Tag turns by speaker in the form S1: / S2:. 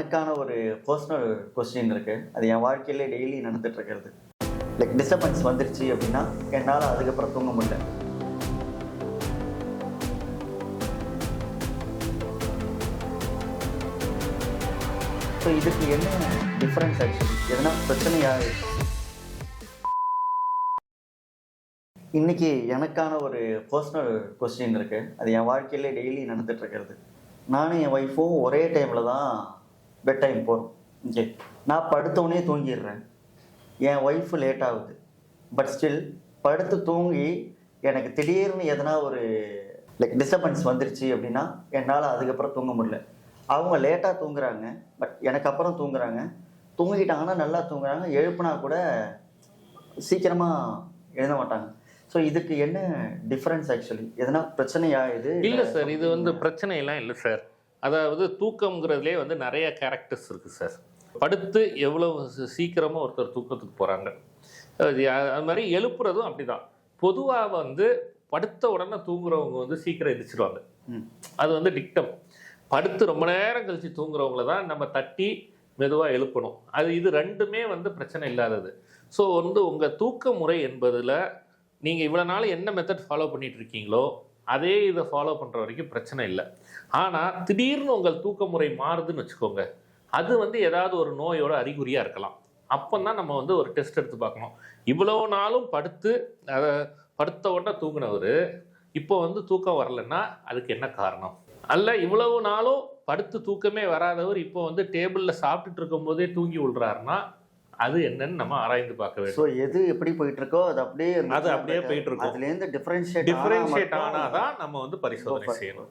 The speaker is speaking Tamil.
S1: எனக்கான ஒரு பர்சனல் கொஸ்டின் இருக்கு. அது என் வாழ்க்கையில டெய்லி நடந்துட்டு இருக்கிறது. லைக் டிஸ்டர்பன்ஸ் வந்துருச்சு அப்படின்னா என்னால் அதுக்கப்புறம் தூங்க முடியல. ஸோ இதுக்கு என்ன டிஃப்ரென்ஸ் ஆக்சுவலி எதனா பிரச்சனையா? இன்னைக்கு எனக்கான ஒரு பர்சனல் கொஸ்டின் இருக்கு. அது என் வாழ்க்கையில டெய்லி நடந்துட்டு இருக்கிறது. நானும் என் ஒய்ஃபும் ஒரே டைமில் தான் பெட் டைம் போகிறோம். ஓகே, நான் படுத்தவொடனே தூங்கிடுறேன். என் ஒய்ஃபு லேட் ஆகுது. பட் ஸ்டில் படுத்து தூங்கி எனக்கு திடீர்னு எதனா ஒரு லைக் டிஸ்டர்பன்ஸ் வந்துருச்சு அப்படின்னா என்னால் அதுக்கப்புறம் தூங்க முடியல. அவங்க லேட்டாக தூங்குறாங்க, பட் எனக்கு அப்புறம் தூங்குறாங்க. தூங்கிட்டாங்கன்னா நல்லா தூங்குறாங்க. எழுப்புனா கூட சீக்கிரமாக எழுத மாட்டாங்க. ஸோ இதுக்கு என்ன டிஃப்ரென்ஸ் ஆக்சுவலி? எதனா பிரச்சனையா இது?
S2: இல்லை சார், இது பிரச்சனையெல்லாம் இல்லை சார். அதாவது தூக்கம்ங்கிறதுலே நிறைய கேரக்டர்ஸ் இருக்குது சார். படுத்து எவ்வளவு சீக்கிரமாக ஒருத்தர் தூக்கத்துக்கு போகிறாங்க, அது மாதிரி எழுப்புறதும் அப்படிதான். பொதுவாக படுத்த உடனே தூங்குறவங்க சீக்கிரம் எதிர்ச்சிடுவாங்க. அது டிக்டம். படுத்து ரொம்ப நேரம் கழித்து தூங்குறவங்கள தான் நம்ம தட்டி மெதுவாக எழுப்பணும். இது ரெண்டுமே பிரச்சனை இல்லாதது. ஸோ உங்கள் தூக்க முறை என்பதில் நீங்கள் இவ்வளோ நாள் என்ன மெத்தட் ஃபாலோ பண்ணிட்டு இருக்கீங்களோ அதே இதை ஃபாலோ பண்ணுற வரைக்கும் பிரச்சனை இல்லை. ஆனால் திடீர்னு உங்கள் தூக்க முறை மாறுதுன்னு வச்சுக்கோங்க, அது ஏதாவது ஒரு நோயோட அறிகுறியாக இருக்கலாம். அப்போ தான் நம்ம ஒரு டெஸ்ட் எடுத்து பார்க்கணும். இவ்வளோ நாளும் படுத்த உடனே தூங்கினவர் இப்போ தூக்கம் வரலைன்னா அதுக்கு என்ன காரணம்? அல்ல இவ்வளவு நாளும் படுத்து தூக்கமே வராதவர் இப்போ டேபிளில் சாப்பிட்டுட்டு இருக்கும் போதே தூங்கி விழுறாருன்னா அது என்னன்னு நம்ம ஆராய்ந்து பார்க்க வேண்டும்.
S1: ஸோ எது எப்படி போயிட்டு இருக்கோ அது அப்படியே
S2: போயிட்டு இருக்கும்.
S1: அதுலேருந்து டிஃப்ரென்ஷியேட்
S2: ஆனாதான் நம்ம பரிசோதனை செய்யணும்.